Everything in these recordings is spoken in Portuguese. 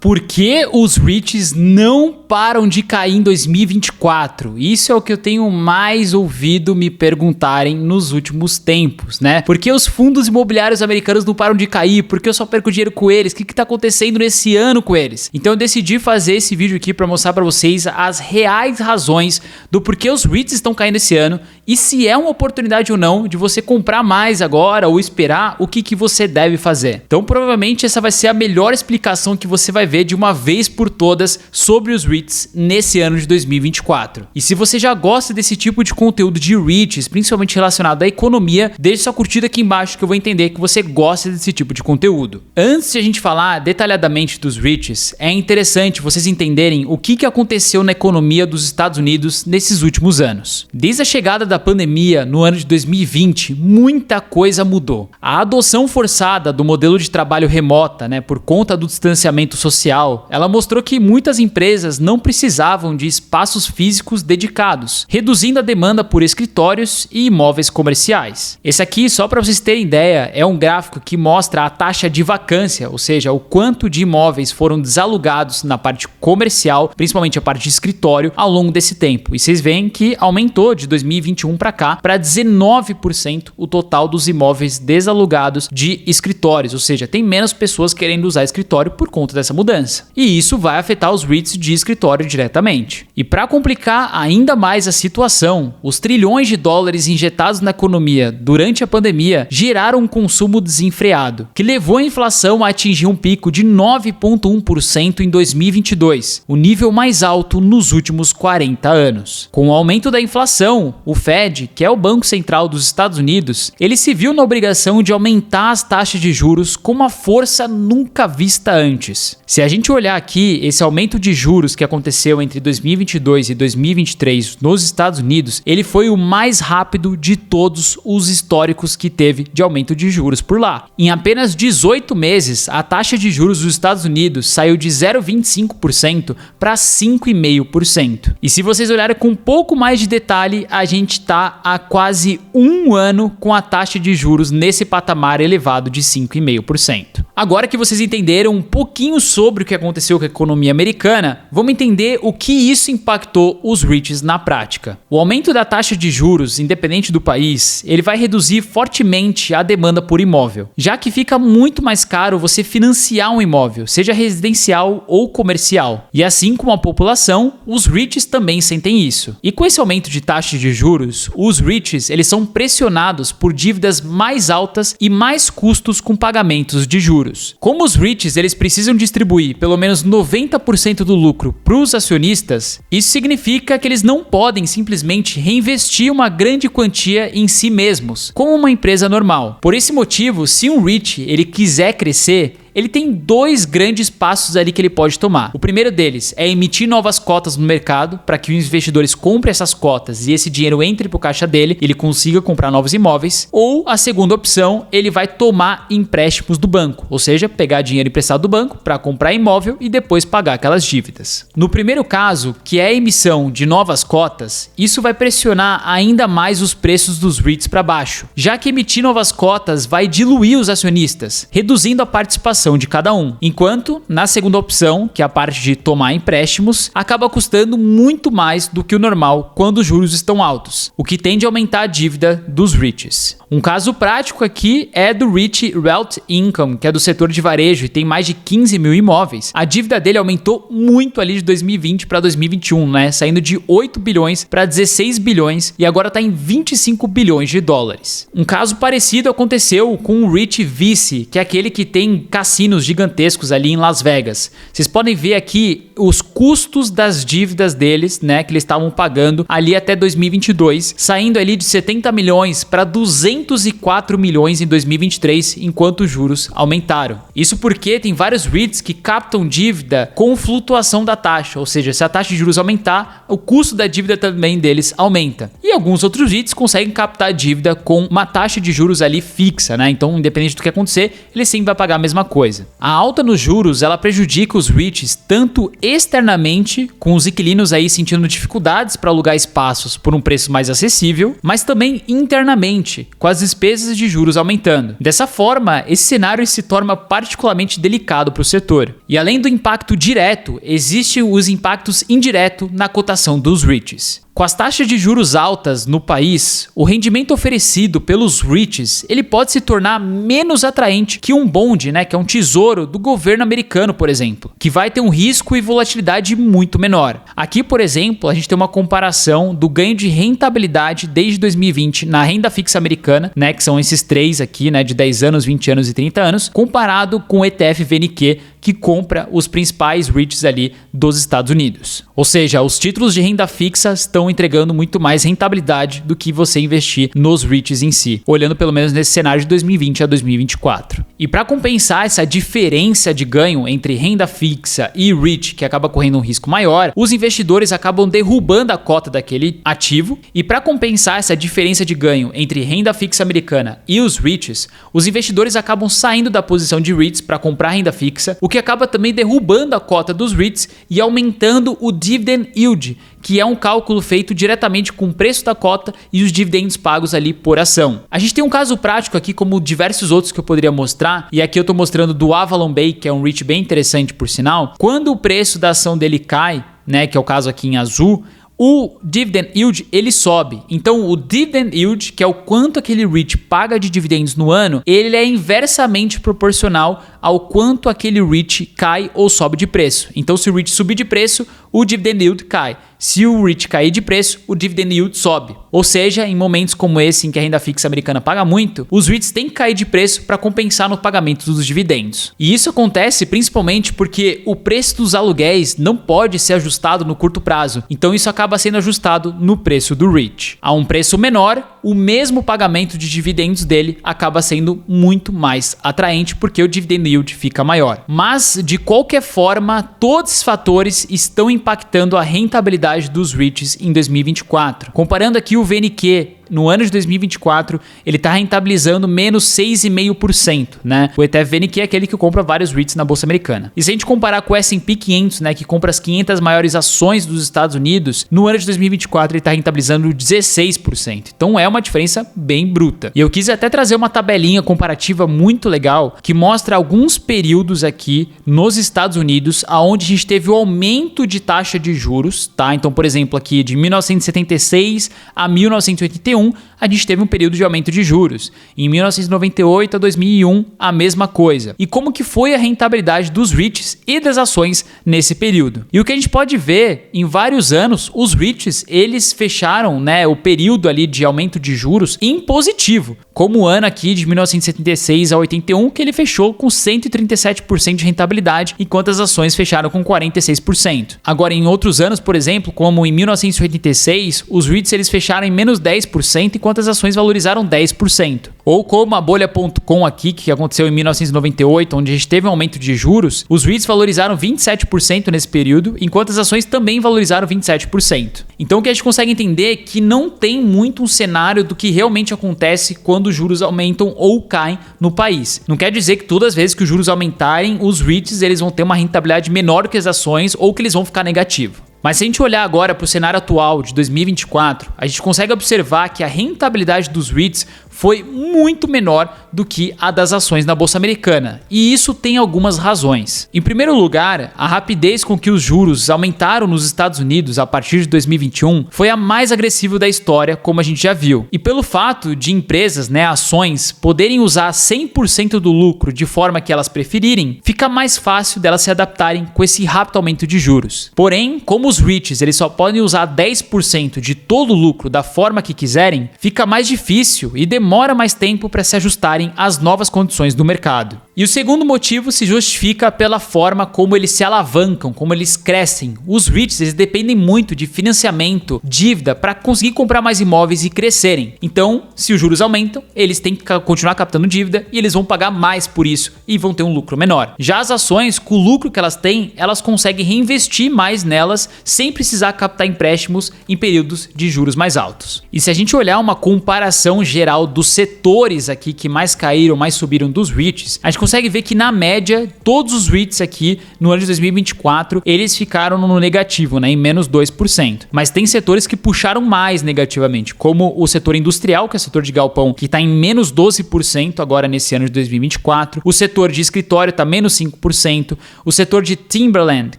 Por que os REITs não param de cair em 2024? Isso é o que eu tenho mais ouvido me perguntarem nos últimos tempos, né? Por que os fundos imobiliários americanos não param de cair? Por que eu só perco dinheiro com eles? O que tá acontecendo nesse ano com eles? Então eu decidi fazer esse vídeo aqui para mostrar para vocês as reais razões do porquê os REITs estão caindo esse ano e se é uma oportunidade ou não de você comprar mais agora ou esperar, o que você deve fazer. Então provavelmente essa vai ser a melhor explicação que você vai ver de uma vez por todas sobre os REITs nesse ano de 2024. E se você já gosta desse tipo de conteúdo de REITs, principalmente relacionado à economia, deixe sua curtida aqui embaixo que eu vou entender que você gosta desse tipo de conteúdo. Antes de a gente falar detalhadamente dos REITs, é interessante vocês entenderem o que aconteceu na economia dos Estados Unidos nesses últimos anos. Desde a chegada da pandemia no ano de 2020, muita coisa mudou. A adoção forçada do modelo de trabalho remota, por conta do distanciamento social, ela mostrou que muitas empresas não precisavam de espaços físicos dedicados, reduzindo a demanda por escritórios e imóveis comerciais. Esse aqui, só para vocês terem ideia, é um gráfico que mostra a taxa de vacância, ou seja, o quanto de imóveis foram desalugados na parte comercial, principalmente a parte de escritório, ao longo desse tempo. E vocês veem que aumentou de 2021 para cá para 19% o total dos imóveis desalugados de escritórios, ou seja, tem menos pessoas querendo usar escritório por conta dessa mudança. E isso vai afetar os REITs de escritório diretamente. E para complicar ainda mais a situação, os trilhões de dólares injetados na economia durante a pandemia geraram um consumo desenfreado, que levou a inflação a atingir um pico de 9,1% em 2022, o nível mais alto nos últimos 40 anos. Com o aumento da inflação, o Fed, que é o Banco Central dos Estados Unidos, ele se viu na obrigação de aumentar as taxas de juros com uma força nunca vista antes. Se a gente olhar aqui, esse aumento de juros que aconteceu entre 2022 e 2023 nos Estados Unidos, ele foi o mais rápido de todos os históricos que teve de aumento de juros por lá. Em apenas 18 meses, a taxa de juros dos Estados Unidos saiu de 0,25% para 5,5%. E se vocês olharem com um pouco mais de detalhe, a gente está há quase um ano com a taxa de juros nesse patamar elevado de 5,5%. Agora que vocês entenderam um pouquinho sobre o que aconteceu com a economia americana, vamos entender o que isso impactou os REITs na prática. O aumento da taxa de juros, independente do país, ele vai reduzir fortemente a demanda por imóvel, já que fica muito mais caro você financiar um imóvel, seja residencial ou comercial. E assim como a população, os REITs também sentem isso. E com esse aumento de taxa de juros, os REITs eles são pressionados por dívidas mais altas e mais custos com pagamentos de juros. Como os REITs eles precisam distribuir pelo menos 90% do lucro para os acionistas, isso significa que eles não podem simplesmente reinvestir uma grande quantia em si mesmos, como uma empresa normal. Por esse motivo, se um REIT ele quiser crescer, ele tem dois grandes passos ali que ele pode tomar. O primeiro deles é emitir novas cotas no mercado para que os investidores comprem essas cotas e esse dinheiro entre para o caixa dele, ele consiga comprar novos imóveis. Ou a segunda opção, ele vai tomar empréstimos do banco, ou seja, pegar dinheiro emprestado do banco para comprar imóvel e depois pagar aquelas dívidas. No primeiro caso, que é a emissão de novas cotas, isso vai pressionar ainda mais os preços dos REITs para baixo, já que emitir novas cotas vai diluir os acionistas, reduzindo a participação de cada um. Enquanto, na segunda opção, que é a parte de tomar empréstimos, acaba custando muito mais do que o normal quando os juros estão altos, o que tende a aumentar a dívida dos REITs. Um caso prático aqui é do REIT Realty Income, que é do setor de varejo e tem mais de 15 mil imóveis. A dívida dele aumentou muito ali de 2020 para 2021, saindo de 8 bilhões para 16 bilhões e agora está em 25 bilhões de dólares. Um caso parecido aconteceu com o REIT Vice, que é aquele que tem cassinos gigantescos ali em Las Vegas. Vocês podem ver aqui os custos das dívidas deles, que eles estavam pagando ali até 2022, saindo ali de 70 milhões para 204 milhões em 2023, enquanto os juros aumentaram. Isso porque tem vários REITs que captam dívida com flutuação da taxa, ou seja, se a taxa de juros aumentar, o custo da dívida também deles aumenta. E E alguns outros REITs conseguem captar a dívida com uma taxa de juros ali fixa, né? Então, independente do que acontecer, ele sempre vai pagar a mesma coisa. A alta nos juros, ela prejudica os REITs tanto externamente, com os inquilinos aí sentindo dificuldades para alugar espaços por um preço mais acessível, mas também internamente, com as despesas de juros aumentando. Dessa forma, esse cenário se torna particularmente delicado para o setor. E além do impacto direto, existem os impactos indiretos na cotação dos REITs. Com as taxas de juros altas no país, o rendimento oferecido pelos REITs ele pode se tornar menos atraente que um bond, né, que é um tesouro do governo americano, por exemplo, que vai ter um risco e volatilidade muito menor. Aqui, por exemplo, a gente tem uma comparação do ganho de rentabilidade desde 2020 na renda fixa americana, né, que são esses três aqui, né, de 10 anos, 20 anos e 30 anos, comparado com o ETF VNQ, que compra os principais REITs ali dos Estados Unidos. Ou seja, os títulos de renda fixa estão entregando muito mais rentabilidade do que você investir nos REITs em si, olhando pelo menos nesse cenário de 2020 a 2024. E para compensar essa diferença de ganho entre renda fixa e REIT, que acaba correndo um risco maior, os investidores acabam derrubando a cota daquele ativo. E para compensar essa diferença de ganho entre renda fixa americana e os REITs, os investidores acabam saindo da posição de REITs para comprar renda fixa, o que acaba também derrubando a cota dos REITs e aumentando o dividend yield, que é um cálculo feito diretamente com o preço da cota e os dividendos pagos ali por ação. A gente tem um caso prático aqui, como diversos outros que eu poderia mostrar, e aqui eu estou mostrando do Avalon Bay, que é um REIT bem interessante por sinal. Quando o preço da ação dele cai, né, que é o caso aqui em azul, o dividend yield ele sobe. Então o dividend yield, que é o quanto aquele REIT paga de dividendos no ano, ele é inversamente proporcional ao quanto aquele REIT cai ou sobe de preço. Então se o REIT subir de preço, o dividend yield cai. Se o REIT cair de preço, o dividend yield sobe. Ou seja, em momentos como esse em que a renda fixa americana paga muito, os REITs têm que cair de preço para compensar no pagamento dos dividendos. E isso acontece principalmente porque o preço dos aluguéis não pode ser ajustado no curto prazo. Então isso acaba sendo ajustado no preço do REIT. A um preço menor, o mesmo pagamento de dividendos dele acaba sendo muito mais atraente porque o dividend yield fica maior. Mas, de qualquer forma, todos esses fatores estão impactando a rentabilidade dos REITs em 2024. Comparando aqui o VNQ, no ano de 2024, ele está rentabilizando menos 6,5%, né? O ETF VNQ é aquele que compra vários REITs na Bolsa Americana. E se a gente comparar com o S&P 500, né, que compra as 500 maiores ações dos Estados Unidos, no ano de 2024 ele está rentabilizando 16%. Então é uma diferença bem bruta. E eu quis até trazer uma tabelinha comparativa muito legal que mostra alguns períodos aqui nos Estados Unidos aonde a gente teve o aumento de taxa de juros, tá? Então, por exemplo, aqui de 1976 a 1981, a gente teve um período de aumento de juros. Em 1998 a 2001, a mesma coisa. E como que foi a rentabilidade dos REITs e das ações nesse período? E o que a gente pode ver, em vários anos, os REITs, eles fecharam, né, o período ali de aumento de juros em positivo. Como o ano aqui de 1976 a 81, que ele fechou com 137% de rentabilidade, enquanto as ações fecharam com 46%. Agora, em outros anos, por exemplo, como em 1986, os REITs eles fecharam em menos 10%, enquanto as ações valorizaram 10%. Ou como a bolha.com aqui, que aconteceu em 1998, onde a gente teve um aumento de juros, os REITs valorizaram 27% nesse período, enquanto as ações também valorizaram 27%. Então o que a gente consegue entender é que não tem muito um cenário do que realmente acontece quando os juros aumentam ou caem no país. Não quer dizer que todas as vezes que os juros aumentarem, os REITs eles vão ter uma rentabilidade menor que as ações ou que eles vão ficar negativo. Mas se a gente olhar agora para o cenário atual de 2024, a gente consegue observar que a rentabilidade dos REITs foi muito menor do que a das ações na Bolsa Americana. E isso tem algumas razões. Em primeiro lugar, a rapidez com que os juros aumentaram nos Estados Unidos a partir de 2021 foi a mais agressiva da história, como a gente já viu. E pelo fato de empresas, né, ações, poderem usar 100% do lucro de forma que elas preferirem, fica mais fácil delas se adaptarem com esse rápido aumento de juros. Porém, como os REITs eles só podem usar 10% de todo o lucro da forma que quiserem, fica mais difícil e demora mais tempo para se ajustarem às novas condições do mercado. E o segundo motivo se justifica pela forma como eles se alavancam, como eles crescem. Os REITs, eles dependem muito de financiamento, dívida, para conseguir comprar mais imóveis e crescerem. Então, se os juros aumentam, eles têm que continuar captando dívida e eles vão pagar mais por isso e vão ter um lucro menor. Já as ações, com o lucro que elas têm, elas conseguem reinvestir mais nelas sem precisar captar empréstimos em períodos de juros mais altos. E se a gente olhar uma comparação geral dos setores aqui que mais caíram, mais subiram dos REITs, a gente consegue ver que na média, todos os REITs aqui no ano de 2024, eles ficaram no negativo, né, em menos 2%. Mas tem setores que puxaram mais negativamente, como o setor industrial, que é o setor de galpão, que está em menos 12% agora nesse ano de 2024. O setor de escritório está menos 5%. O setor de timberland,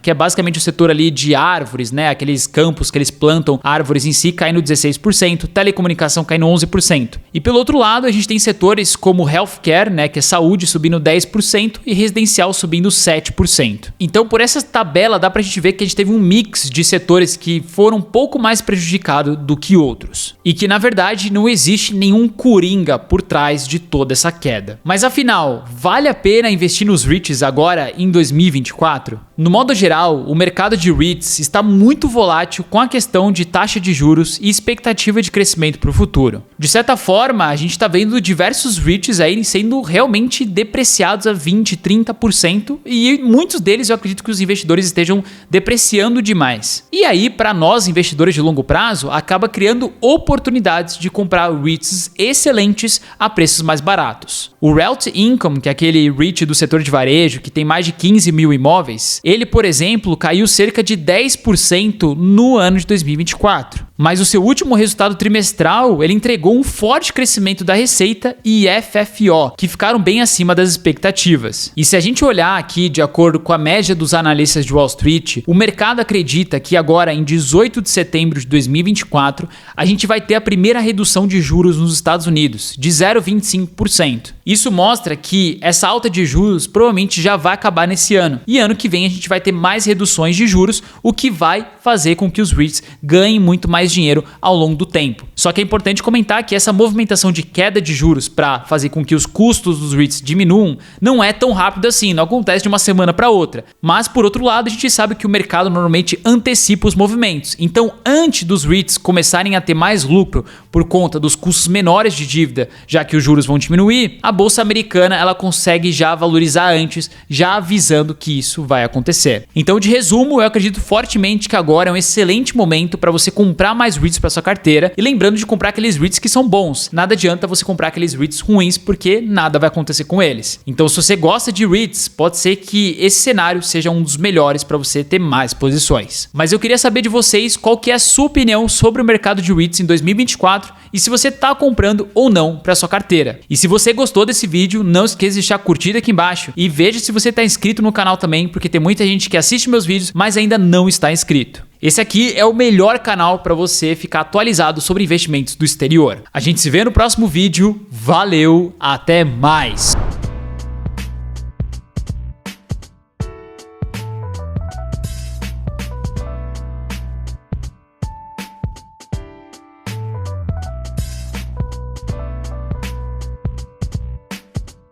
que é basicamente o setor ali de árvores, né, aqueles campos que eles plantam árvores em si, caindo 16%. Telecomunicação caindo 11%. E pelo outro lado, a gente tem setores como healthcare, né, que é saúde, subindo 10% e residencial subindo 7%. Então, por essa tabela, dá pra gente ver que a gente teve um mix de setores que foram um pouco mais prejudicados do que outros. E que, na verdade, não existe nenhum coringa por trás de toda essa queda. Mas afinal, vale a pena investir nos REITs agora em 2024? No modo geral, o mercado de REITs está muito volátil com a questão de taxa de juros e expectativa de crescimento para o futuro. De certa forma, a gente está vendo diversos REITs aí sendo realmente depreciados a 20%, 30% e muitos deles eu acredito que os investidores estejam depreciando demais. E aí, para nós investidores de longo prazo, acaba criando oportunidades de comprar REITs excelentes a preços mais baratos. O Realty Income, que é aquele REIT do setor de varejo que tem mais de 15 mil imóveis, ele, por exemplo, caiu cerca de 10% no ano de 2024. Mas o seu último resultado trimestral, ele entregou um forte crescimento da receita e FFO, que ficaram bem acima das expectativas. E se a gente olhar aqui de acordo com a média dos analistas de Wall Street, o mercado acredita que agora em 18 de setembro de 2024, a gente vai ter a primeira redução de juros nos Estados Unidos, de 0,25%. Isso mostra que essa alta de juros provavelmente já vai acabar nesse ano. E ano que vem a gente vai ter mais reduções de juros, o que vai fazer com que os REITs ganhem muito mais dinheiro ao longo do tempo. Só que é importante comentar que essa movimentação de queda de juros para fazer com que os custos dos REITs diminuam não é tão rápido assim, não acontece de uma semana para outra. Mas por outro lado, a gente sabe que o mercado normalmente antecipa os movimentos. Então, antes dos REITs começarem a ter mais lucro por conta dos custos menores de dívida, já que os juros vão diminuir, a bolsa americana ela consegue já valorizar antes, já avisando que isso vai acontecer. Então, de resumo, eu acredito fortemente que agora é um excelente momento para você comprar mais REITs para sua carteira e lembrando de comprar aqueles REITs que são bons. Nada adianta você comprar aqueles REITs ruins porque nada vai acontecer com eles. Então, se você gosta de REITs, pode ser que esse cenário seja um dos melhores para você ter mais posições. Mas eu queria saber de vocês qual que é a sua opinião sobre o mercado de REITs em 2024 e se você está comprando ou não para sua carteira. E se você gostou desse vídeo, não esqueça de deixar curtida aqui embaixo e veja se você está inscrito no canal também, porque tem muita gente que assiste meus vídeos, mas ainda não está inscrito. Esse aqui é o melhor canal para você ficar atualizado sobre investimentos do exterior. A gente se vê no próximo vídeo. Valeu, até mais!